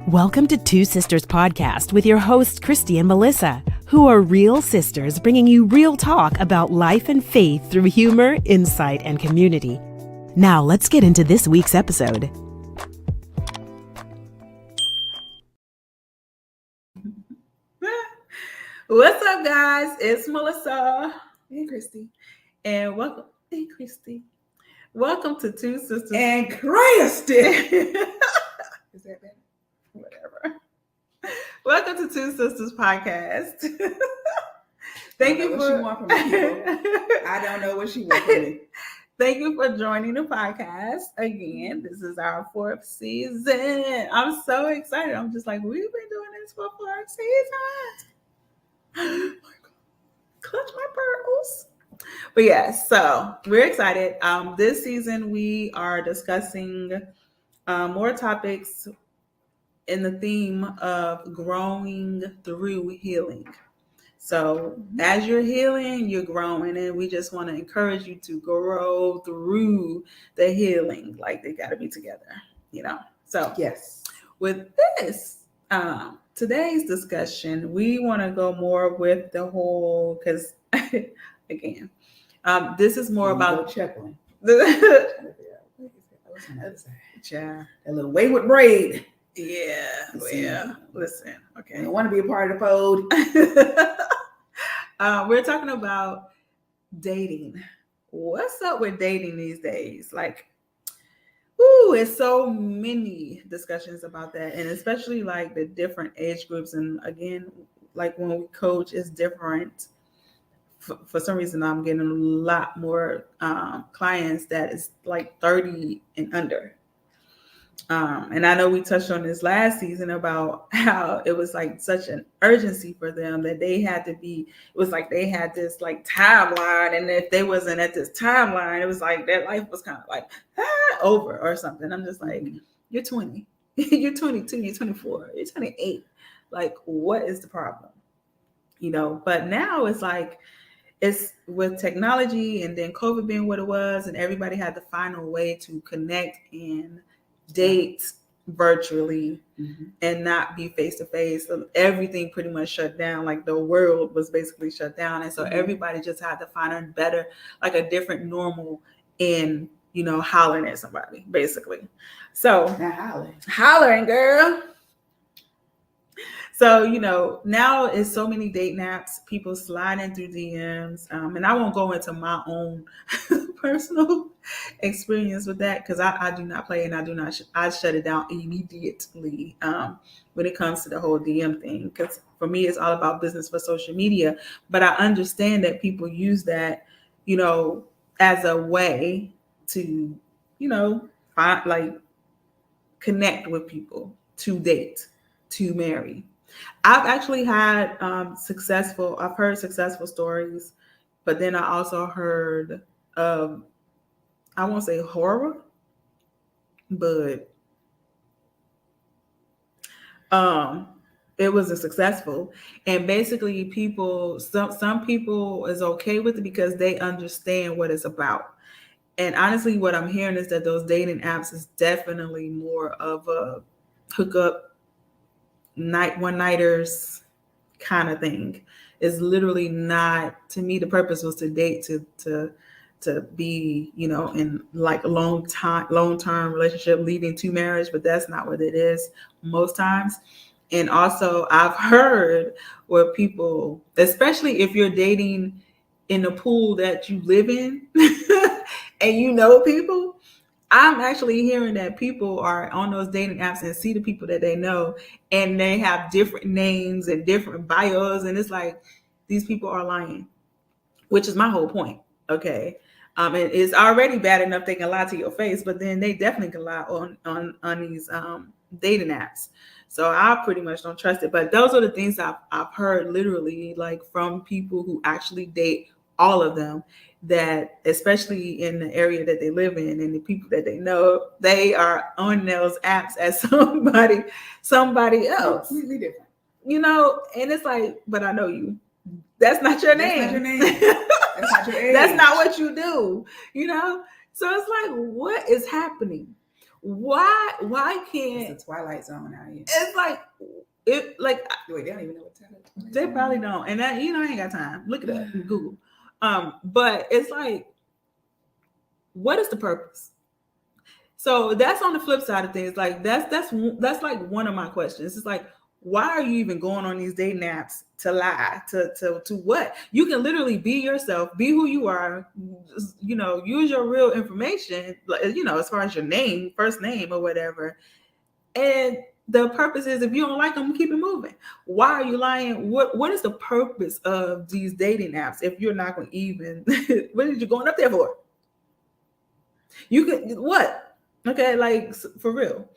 Welcome to Two Sisters Podcast with your hosts, Kristy and Melissa, who are real sisters bringing you real talk about life and faith through humor, insight, and community. Now, let's get into this week's episode. What's up, guys? It's Melissa. Hey, Kristy. And welcome. Hey, Kristy. Welcome to Two Sisters. And Kristy. Is that better? Whatever. Welcome to Two Sisters Podcast. Thank you for what she want from me, people. I don't know what she wants from me. Thank you for joining the podcast again. This is our 4th season. I'm so excited. I'm just like, we've been doing this for 4 seasons. Oh my God. Clutch my pearls. But yes, so we're excited. This season we are discussing more topics in the theme of growing through healing. So as you're healing, you're growing, and we just want to encourage you to grow through the healing. Like they got to be together, So Yes. With this, today's discussion, we want to go more with the whole, because again, this is more about chuckling. the What's on the other side? yeah, A little wayward braid. yeah. Listen, okay. I don't want to be a part of the fold. We're talking about dating. What's up with dating these days? Like, it's so many discussions about that, and especially like the different age groups. And again, like when we coach, it's different. For some reason, I'm getting a lot more clients that is like 30 and under. And I know we touched on this last season about how it was like such an urgency for them that they had to be, it was like they had this like timeline. And if they wasn't at this timeline, it was like their life was kind of like over or something. I'm just like, you're 20, you're 22, you're 24, you're 28. Like, what is the problem? But now it's like, it's with technology and then COVID being what it was, and everybody had to find a way to connect and date virtually and not be face to face. So everything pretty much shut down. Like the world was basically shut down. And so everybody just had to find a better, like a different normal in, hollering at somebody, basically. So hollering, girl. So, now it's so many dating apps, people sliding through DMs. And I won't go into my own personal experience with that because I do not play, and I shut it down immediately when it comes to the whole DM thing. Because for me, it's all about business for social media. But I understand that people use that, as a way to, find, like, connect with people, to date, to marry. I've actually had I've heard successful stories, but then I also heard I won't say horror, but it was a successful. And basically some people is okay with it because they understand what it's about. And honestly, what I'm hearing is that those dating apps is definitely more of a hookup, one-nighters kind of thing. Is literally not, to me, the purpose was to date, to be, in like a long-term relationship leading to marriage, but that's not what it is most times. And also I've heard where people, especially if you're dating in the pool that you live in and people, I'm actually hearing that people are on those dating apps and see the people that they know, and they have different names and different bios. And it's like, these people are lying, which is my whole point. Okay. And it's already bad enough they can lie to your face, but then they definitely can lie on these dating apps. So I pretty much don't trust it. But those are the things I've heard literally, like from people who actually date all of them, that especially in the area that they live in and the people that they know, they are on those apps as somebody else. Completely different. And it's like, but I know you. That's not your name. That's not your name. That's not your age. That's not what you do, So it's like, what is happening? Why can't it's the Twilight Zone out here? it's like it like Wait, they don't even know what Twilight they Zone probably is. don't, and that I ain't got time. Look it up in Google. But it's like, what is the purpose? So that's on the flip side of things. Like that's like one of my questions. It's like, why are you even going on these dating apps to lie? To what? You can literally be yourself, be who you are, use your real information, as far as your name, first name or whatever. And the purpose is, if you don't like them, keep it moving. Why are you lying? What is the purpose of these dating apps if you're not going to even what are you going up there for? You could what? Okay, like for real.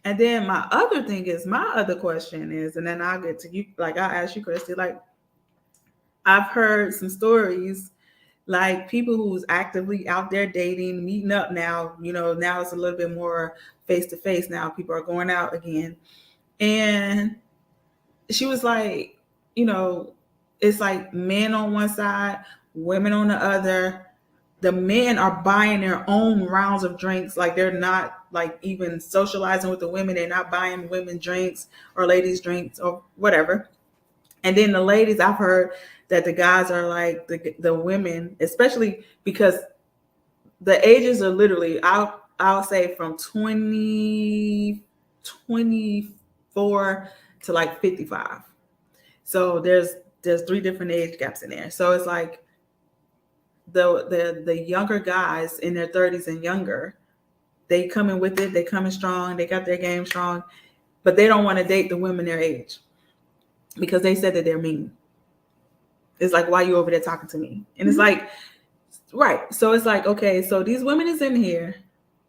And then my other question is, and then I'll get to you, like I'll ask you, Kristy, like I've heard some stories, like people who's actively out there dating, meeting up now, now it's a little bit more face to face now. People are going out again. And she was like, it's like men on one side, women on the other. The men are buying their own rounds of drinks. Like they're not like even socializing with the women. They're not buying women drinks or ladies drinks or whatever. And then the ladies, I've heard that the guys are like the women, especially because the ages are literally, I'll say from 24 to like 55. So there's 3 different age gaps in there. So it's like the younger guys in their 30s and younger, they coming with it, they coming strong, they got their game strong, but they don't want to date the women their age because they said that they're mean. It's like, why are you over there talking to me? And it's like, right. So it's like, okay, so these women is in here,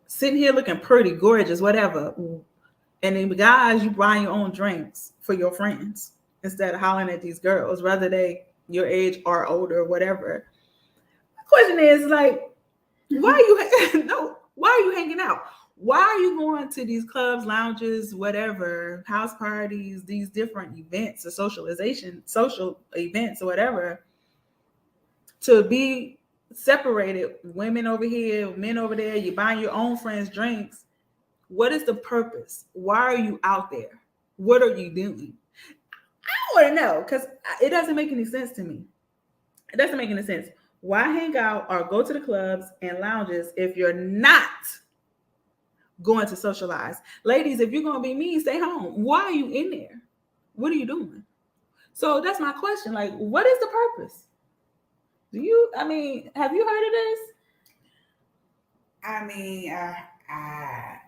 sitting here looking pretty, gorgeous, whatever. And then guys, you buy your own drinks for your friends instead of hollering at these girls, whether they your age or older, whatever. My question is like, why are you hanging out? Why are you going to these clubs, lounges, whatever, house parties, these different events or social events or whatever, to be separated, women over here, men over there, you're buying your own friends drinks? What is the purpose? Why are you out there? What are you doing? I want to know, because it doesn't make any sense to me. It doesn't make any sense. Why hang out or go to the clubs and lounges if you're not going to socialize? Ladies, if you're going to be mean, stay home. Why are you in there? What are you doing? So that's my question. Like, what is the purpose? Have you heard of this? I mean, I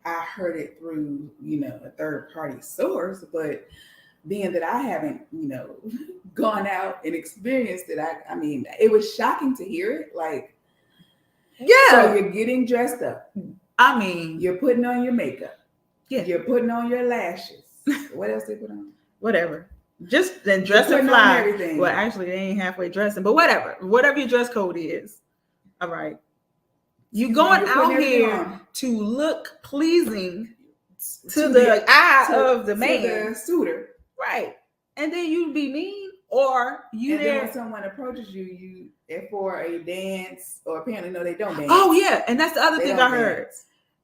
heard it through, a third party source, but being that I haven't, gone out and experienced it, I mean, it was shocking to hear it. Like, yeah. So you're getting dressed up. I mean, you're putting on your makeup. Yeah. You're putting on your lashes. What else they put on? Whatever. Just then dress and fly. Everything. Well, actually, they ain't halfway dressing, but whatever your dress code is. All right. You going out here to look pleasing to the eye of the man, to the suitor, right? And then you be mean, or you and there. Then when someone approaches you for a dance, or apparently no, they don't dance. Oh yeah, and that's the other thing I heard,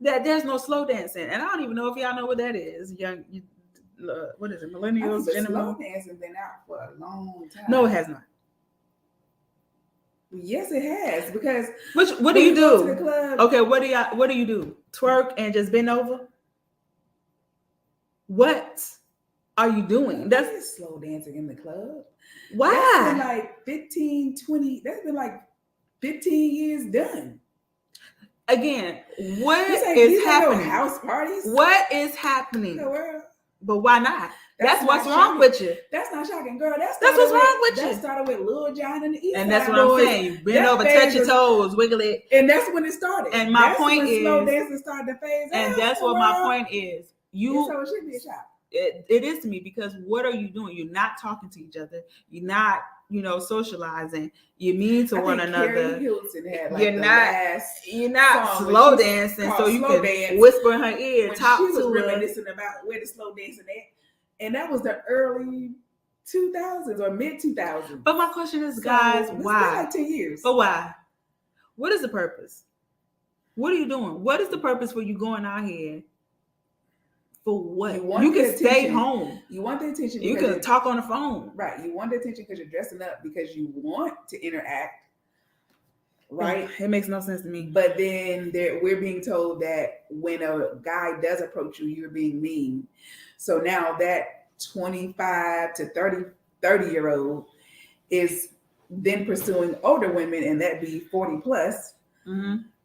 that there's no slow dancing, and I don't even know if y'all know what that is. What is it? Millennials, slow dancing been out for a long time. No, it has not. Yes, it has, because what do you do? To the club, okay, what do you do? Twerk and just bend over? What are you doing? That's slow dancing in the club. Why? That's been like 15, 20. That's been like 15 years done. Again, what is happening? No house parties. What is happening? But why not? That's what's wrong with you. That's not shocking, girl. That's what's wrong with you. That started with Lil Jon and the East And that's what I'm saying. You bend over, touch your toes, wiggle it. And that's when it started. And my point is, slow dancing started to phase out. And that's what my point is. So it should be a shock. It is to me, because what are you doing? You're not talking to each other. You're not, socializing. You're mean to one another. You're not slow dancing, so you can whisper in her ear, talk to her. She was reminiscing about where the slow dancing at, and that was the early 2000s or mid 2000s. But my question is, guys, why? Like 10 years. But why? What is the purpose? What are you doing? What is the purpose for you going out here? For what? You can stay home. You want the attention. You can talk on the phone. Right. You want the attention because you're dressing up because you want to interact. Right. It makes no sense to me. But then we're being told that when a guy does approach you, you're being mean. So now that 25 to 30-year-old is then pursuing older women, and that'd be 40 plus,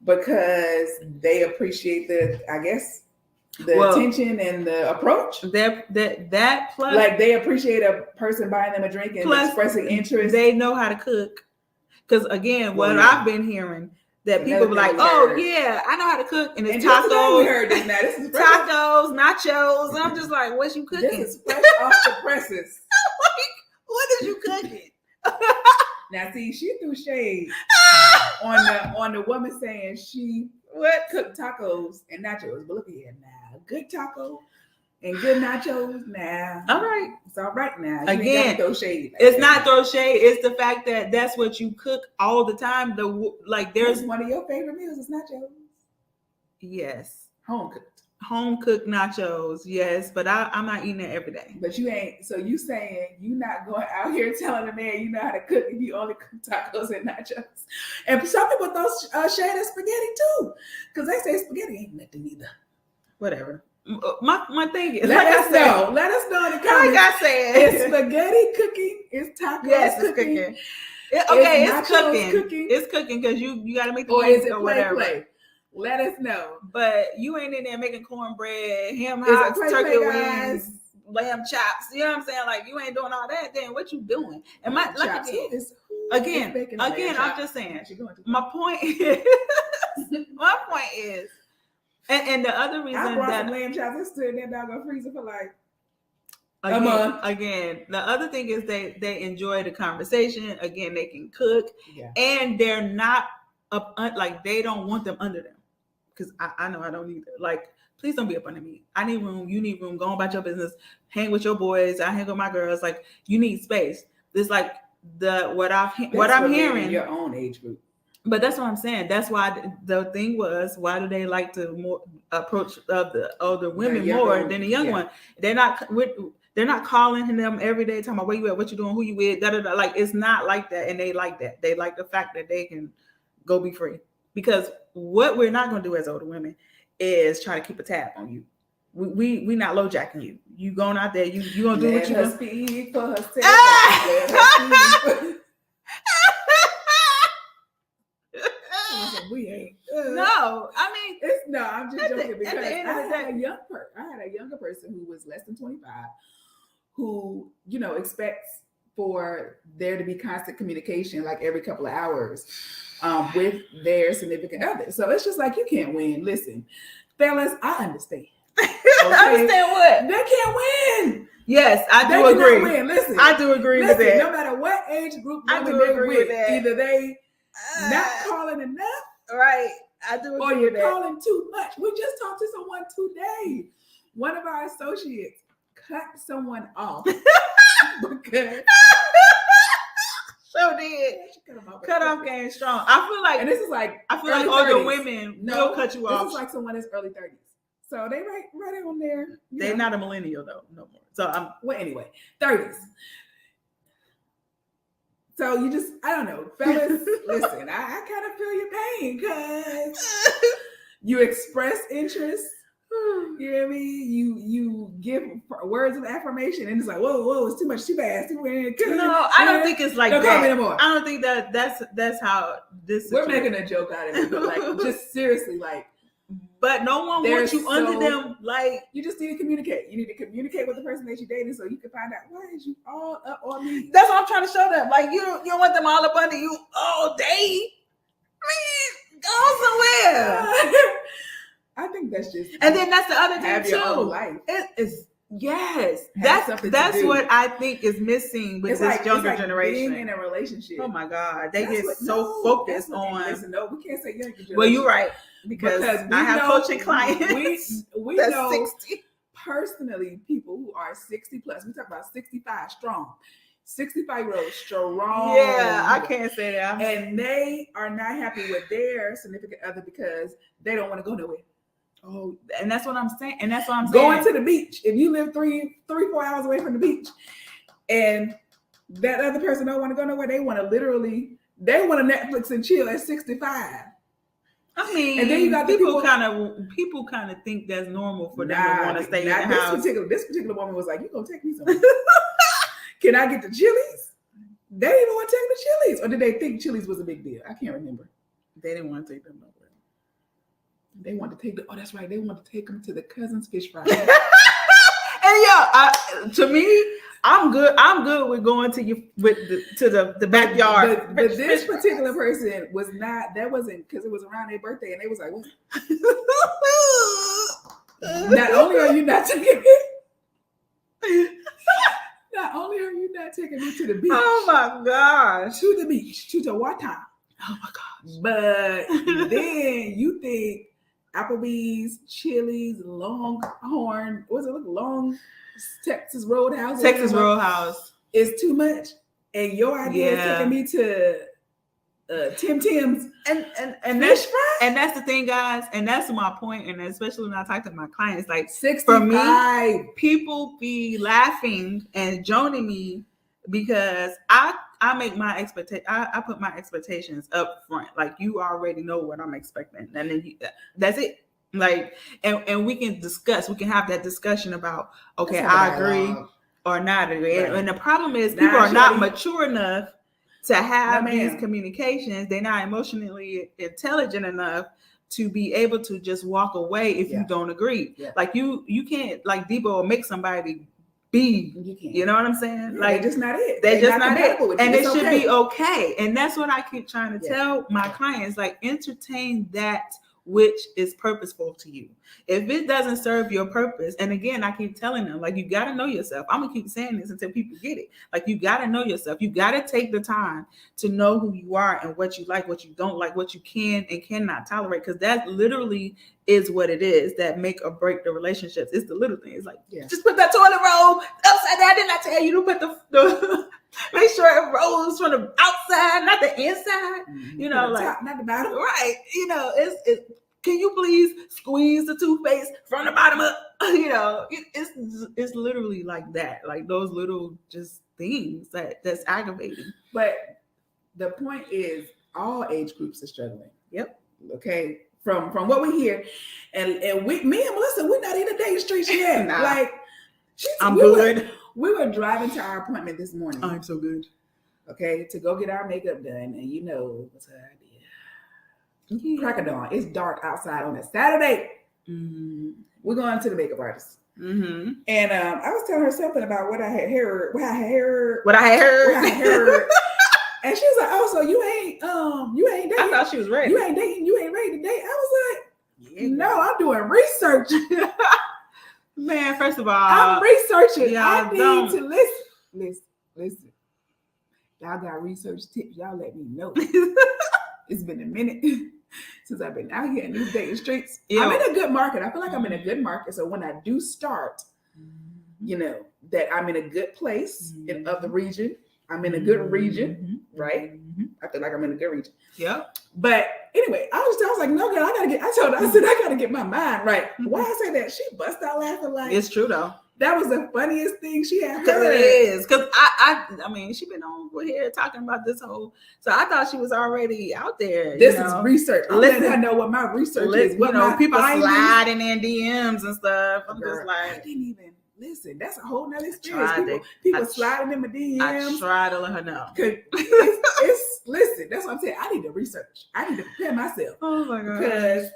because they appreciate the attention and the approach. That plus, like, they appreciate a person buying them a drink and expressing interest. They know how to cook. Because again, I've been hearing that people be like, "Oh yeah, I know how to cook," and it's tacos. We heard this now. This is tacos, nachos. I'm just like, "What you cooking?" This is fresh off the presses. Like, what is you cooking? Now, see, she threw shade on the woman saying she cooked tacos and nachos. But look here now, good taco and good nachos. Now, all right, it's all right now. You again, throw shade. It's not throw shade. It's the fact that that's what you cook all the time. There's one of your favorite meals is nachos. Yes, home cooked nachos. Yes, but I'm not eating it every day. But you ain't. So you saying you not going out here telling a man you know how to cook if you only cook tacos and nachos? And some people throw shade at spaghetti too, because they say spaghetti ain't nothing either. Whatever. My thing is, let us know in the comments. Like I said, is spaghetti cooking? Is tacos cooking? It's cooking. It's cooking because you got to make the or is it or whatever. Play? Let us know. But you ain't in there making cornbread, ham hocks, turkey wings, lamb chops. You know what I'm saying? Like, you ain't doing all that. Then what you doing? And my again, I'm just saying. My point is. And the other reason I brought some lamb chops and stood in that doggone freezer for like a month. Again, the other thing is they enjoy the conversation. Again, they can cook, and they're not up like they don't want them under them. Because I know I don't either. Like, please don't be up under me. I need room. You need room. Go on about your business. Hang with your boys. I hang with my girls. Like, you need space. It's like what I'm hearing. Your own age group. But that's what I'm saying. That's why the thing was, why do they like to more approach the older women more than the young one? They're not calling them every day talking about where you at, what you doing, who you with, da da da. Like, it's not like that, and they like that. They like the fact that they can go be free. Because what we're not going to do as older women is try to keep a tab on you. We not low jacking you. You going out there, you gonna do what you gonna speak for herself. We ain't. No, I mean, I'm just joking because I had a younger person who was less than 25 who, expects for there to be constant communication like every couple of hours with their significant other. So it's just like, you can't win. Listen, fellas, I understand. Okay? Understand what? They can't win. Yes, I do agree. Win. Listen, I do agree with that. No matter what age group I do agree with that. Either they not calling enough, right? I do agree or you're with that. calling too much. We just talked to someone today. One of our associates cut someone off because so did cut off game strong. I feel like older women will cut you off. This is like someone that's early 30s. So they right on there. They're not a millennial though, no more. So anyway, 30s. So you just, I don't know, fellas, listen, I kind of feel your pain because you express interest. You know what I mean? You give words of affirmation, and it's like, whoa, it's too much, too fast. No, I don't think it's like that. Call me no more. I don't think that's how this. We're making a joke out of it, but like, just seriously, like. But no one wants you under them. Like, you just need to communicate. You need to communicate with the person that you're dating so you can find out, why is you all up on me? That's what I'm trying to show them. Like, you don't want them all up under you all day. Man, go somewhere. I think that's just. And then that's the other thing have too. Your own life. Yes, that's what I think is missing with this younger generation. Being in a relationship. Oh my God, they get so focused on. Listen, no, we can't say younger generation. Well, you're right because I have coaching clients. We know 60. Personally, people who are 60 plus. We talk about 65 strong. 65-year-old strong. Yeah, I can't say that. And they are not happy with their significant other because they don't want to go nowhere. Oh, and that's what I'm saying. And that's what I'm Going saying. to the beach. If you live 4 hours away from the beach, and that other person don't want to go nowhere, they want to Netflix and chill at 65. I mean, and then you got people kind of think that's normal for them to want to stay in the house. This particular woman was like, "You gonna take me somewhere? Can I get the Chili's?" They didn't even want to take the Chili's, or did they think Chili's was a big deal? I can't remember. They didn't want to take them nowhere. They wanted to take that's right. They wanted to take them to the Cousin's Fish Fry. And to me, I'm good. I'm good with going to the backyard. But this particular person was not. That wasn't because it was around their birthday, and they was like, "What?" Not only are you not taking me, not only are you not taking me to the beach. Oh my gosh, to the beach, to the water. Oh my gosh. But then you think Applebee's, Chili's, Longhorn, what's it look? Texas Roadhouse. Texas Roadhouse is too much. And your idea is taking me to Tim Tim's and fish fry? And that's the thing, guys. And that's my point. And especially when I talk to my clients, like 65. For me, people be laughing and joining me because I make my expectation. I put my expectations up front. Like you already know what I'm expecting, and then that's it. Like, and we can discuss. We can have that discussion about okay, I agree or not agree. Right. And the problem is people are not mature enough to have these communications. They're not emotionally intelligent enough to be able to just walk away if you don't agree. Yeah. Like you can't like Debo or make somebody be, you know what I'm saying? Yeah, like they're just not it. They're just not it. And it should be okay. And that's what I keep trying to tell my clients, like entertain that which is purposeful to you. If it doesn't serve your purpose, and again, I keep telling them, like, you got to know yourself. I'm going to keep saying this until people get it. Like, you got to know yourself. You got to take the time to know who you are and what you like, what you don't like, what you can and cannot tolerate, because that literally is what it is that make or break the relationships. It's the little things. Like, just put that toilet roll upside down. Didn't I tell you to put the make sure it rolls from the outside, not the inside. You know, like top, not the bottom. Right. You know, it's can you please squeeze the toothpaste from the bottom up? You know, it's literally like that. Like those little just things that's aggravating. But the point is, all age groups are struggling. Yep. Okay. From what we hear, and me and Melissa, we're not in the dating streets yet. Nah. Like, I'm good. We were driving to our appointment this morning. I'm so good. Okay, to go get our makeup done, and you know what's her idea? Crack of dawn. It's dark outside on a Saturday. Mm-hmm. We're going to the makeup artist. Mm-hmm. And I was telling her something about what I had heard. And she was like, "Oh, so you ain't dating? I thought she was ready. You ain't dating. You ain't ready to date." I was like, "No, I'm doing research." Man, first of all, I'm researching. I need to listen. Y'all got research tips. Y'all let me know. It's been a minute since I've been out here in these dating streets. I'm in a good market. I feel like I'm in a good market. So when I do start, you know, that I'm in a good place of the region. I'm in a good region, right? I feel like I'm in a good region. Yeah. But anyway, I was like, no, girl, I told her, I said, I gotta get my mind right. Why I say that? She bust out laughing like it's true though. That was the funniest thing she had heard. It is. Because I mean, she been over here talking about this whole, so I thought she was already out there. This is research. I'm letting her know what my research is. What people sliding in DMs and stuff. I'm just like, I didn't even listen. That's a whole nother experience. People sliding in my DMs. I try to let her know. Listen, that's what I'm saying. I need to research. I need to prepare myself. Oh my God. Because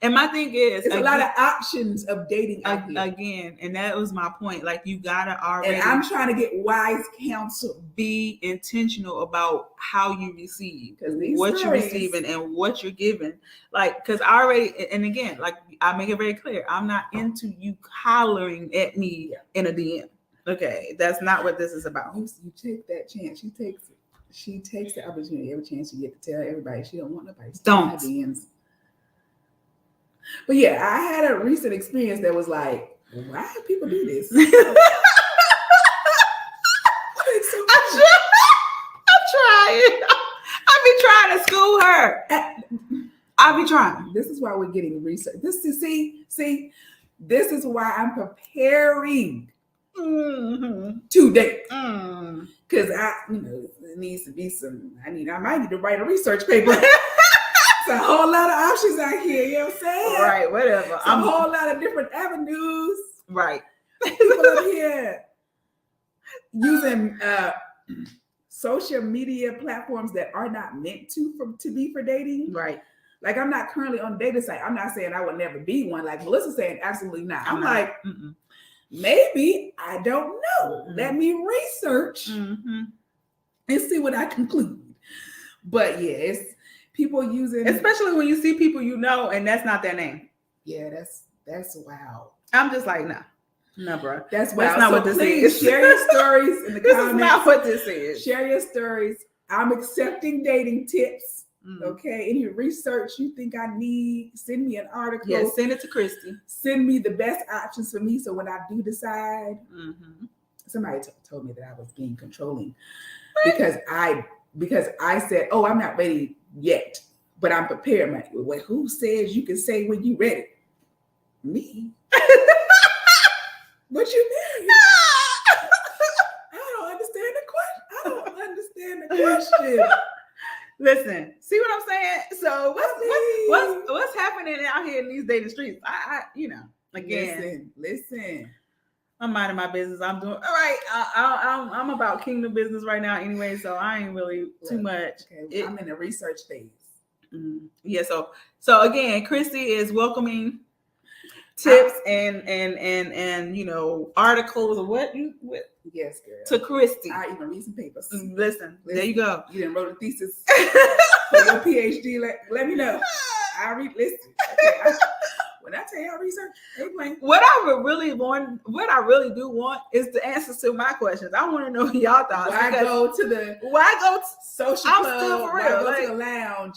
and my thing is, it's a lot of options of dating again, and that was my point. Like, you gotta already. And I'm trying to get wise counsel. Be intentional about how you receive, what you're receiving, and what you're giving. Like, because I already, and again, like I make it very clear, I'm not into you hollering at me in a DM. Okay, that's not what this is about. You take that chance. She takes the opportunity every chance you get to tell everybody she don't want nobody. Don't. DMs. But yeah, I had a recent experience that was like, why do people do this? school her. I'll be trying. This is why we're getting research. This is see. This is why I'm preparing to date. Because it needs to be some. I might need to write a research paper. It's a whole lot of options out here. You know what I'm saying? Right. Whatever. It's a whole lot of different avenues. Right. People over here using social media platforms that are not meant to be for dating. Right. Like, I'm not currently on a dating site. I'm not saying I will never be one. Like Melissa's saying, absolutely not. I'm like, maybe, I don't know. Let me research and see what I conclude. But yeah, it's people using, especially when you see people and that's not their name. Yeah, that's wow. I'm just like, no, bro. That's not what this is. Share your stories in the this comments. This is not what this is. Share your stories. I'm accepting dating tips. Okay, any research you think I need, send me an article. Yeah, send it to Kristy. Send me the best options for me, so when I do decide, somebody told me that I was being controlling because I said, "Oh, I'm not ready yet, but I'm prepared." Wait, who says you can say when you ready? Me? What you mean? I don't understand the question. Listen, see what I'm saying? So what's happening out here in these dating streets? I again. Listen. I'm minding my business. I'm doing all right. I'm about kingdom business right now anyway, so I ain't really too much. Okay, I'm in the research phase. Yeah. So again, Kristy is welcoming tips and articles or what. Yes, girl. To Kristy. I even read some papers. Listen, there you go. You done wrote a thesis for your PhD. Let me know. I read. Listen. Okay, when I tell you I research, what I really do want is the answers to my questions. I want to know y'all thoughts. Why go to social club? I'm still for real. Why go to the lounge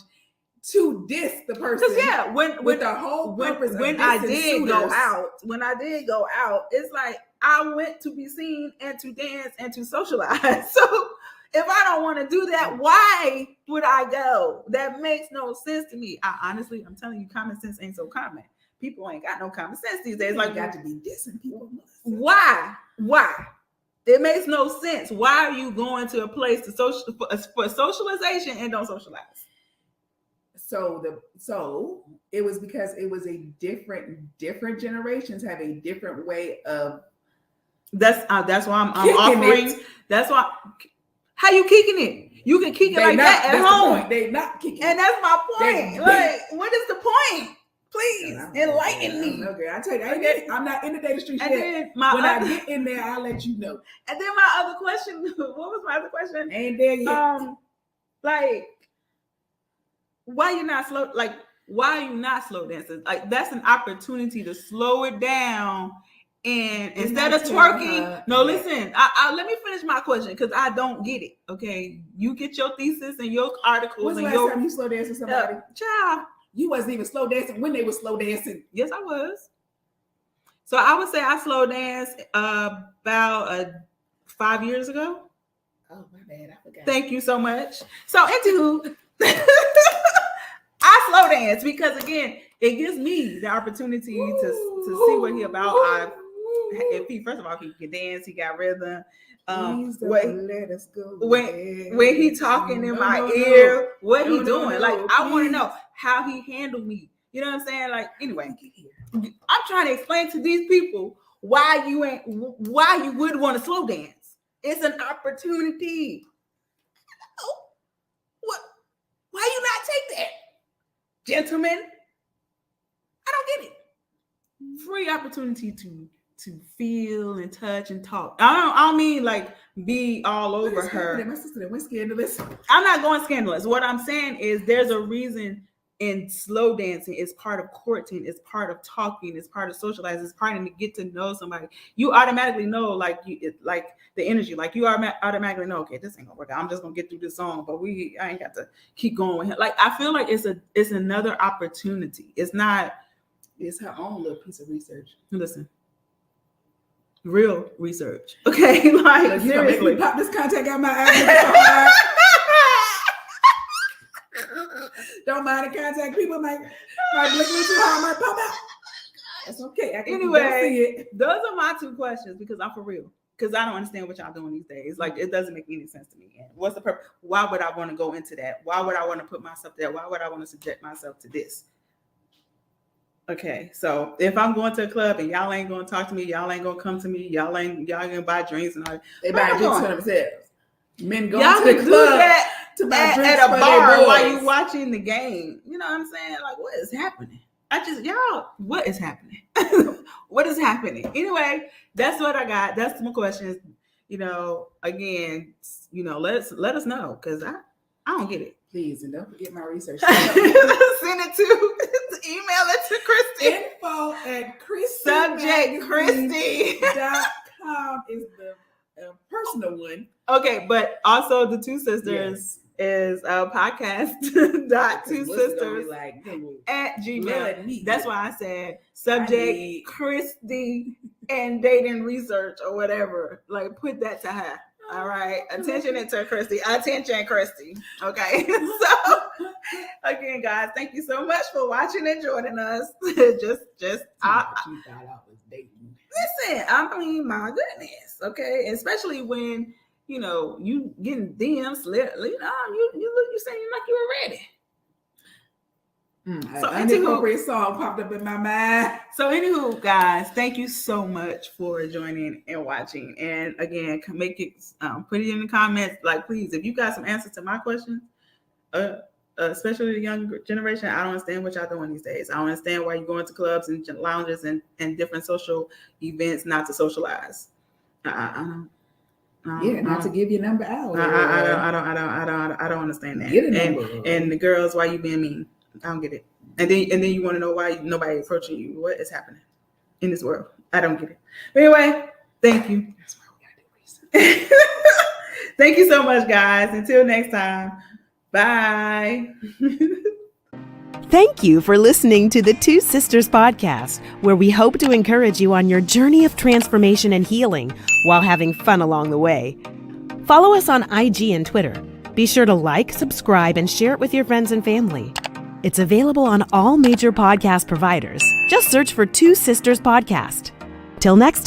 to diss the person? Because with the whole purpose when I did go out, it's like I went to be seen and to dance and to socialize. So if I don't want to do that, why would I go? That makes no sense to me. I'm telling you, common sense ain't so common. People ain't got no common sense these days. Like, got to be dissing people. Why? It makes no sense. Why are you going to a place for socialization and don't socialize? So it was because it was a different generations have a different way of. That's why I'm offering. It. That's why. How you kicking it? You can kick it like that at home. They not kicking and that's my point. What is the point? Please enlighten me. No, girl. I tell you, I'm not in the data street yet. I get in there, I'll let you know. And then my other question. What was my other question? Ain't there yet. Why are you not slow dancing? Like, that's an opportunity to slow it down. And instead of twerking, listen, let me finish my question because I don't get it. Okay, you get your thesis and your articles. When's the last time you slow danced with somebody? Child, you wasn't even slow dancing when they were slow dancing. Yes, I was. So I would say I slow danced about 5 years ago. Oh, my bad, I forgot. Thank you so much. So anywho, I slow dance because again, it gives me the opportunity to see what he about. If he can dance, he got rhythm. Let us go. When he talking in my ear, what he doing? I want to know how he handled me. You know what I'm saying? Like, anyway, I'm trying to explain to these people why you would want to slow dance. It's an opportunity. What? Why you not take that, gentlemen? I don't get it. Free opportunity to feel and touch and talk. I don't mean like be all over her. My sister went scandalous. I'm not going scandalous. What I'm saying is there's a reason in slow dancing. It's part of courting. It's part of talking. It's part of socializing. It's part of to get to know somebody. You automatically know like the energy. Like you automatically know. Okay, this ain't gonna work out. I'm just gonna get through this song. But I ain't got to keep going with him. Like I feel like it's another opportunity. It's not. It's her own little piece of research. Listen. Real research. Okay, like seriously. Pop this contact out my eye. Don't mind the contact. People might blink me too hard, might pop out. That's okay. I can see Anyway, it. those are my 2 questions because I'm for real. Because I don't understand what y'all doing these days. Like, it doesn't make any sense to me. And what's the purpose? Why would I want to go into that? Why would I want to put myself there? Why would I want to subject myself to this? Okay, so if I'm going to a club and y'all ain't gonna talk to me, y'all ain't gonna come to me, y'all gonna buy drinks and all that. They buy drinks for themselves. Men go Y'all to the can do club that to buy drinks at a for bar their while boys. you watching the game. You know what I'm saying? Like, what is happening? What is happening? What is happening? Anyway, that's what I got. That's my questions. You know, again, you know, let us know because I don't get it. Please, and don't forget my research. Send it to email it to Kristy. info@KristyMagazine.com is the personal one. Okay, but also the Two Sisters is podcast .two sisters at Gmail. That's why I said subject Kristy and dating research or whatever. Like, put that to her. All right. Attention to Kristy. Attention, Kristy. Okay. So again, guys, thank you so much for watching and joining us. just you thought I was dating. Listen, I mean, my goodness. Okay. Especially when, you know, you getting DMs, you saying like you were ready. So an inappropriate song popped up in my mind. So anywho, guys, thank you so much for joining and watching. And again, make it put it in the comments. Like, please, if you got some answers to my questions, especially the younger generation, I don't understand what y'all doing these days. I don't understand why you're going to clubs and lounges and different social events not to socialize. Not to give your number out. I don't understand that. Get a number. And the girls, why you being mean? I don't get it. And then you want to know why nobody approaching you. What is happening in this world? I don't get it. But anyway, thank you. That's why we gotta do research. Thank you so much, guys. Until next time. Bye. Thank you for listening to the Two Sisters podcast, where we hope to encourage you on your journey of transformation and healing while having fun along the way. Follow us on IG and Twitter. Be sure to like, subscribe, and share it with your friends and family. It's available on all major podcast providers. Just search for Two Sisters Podcast. Till next time.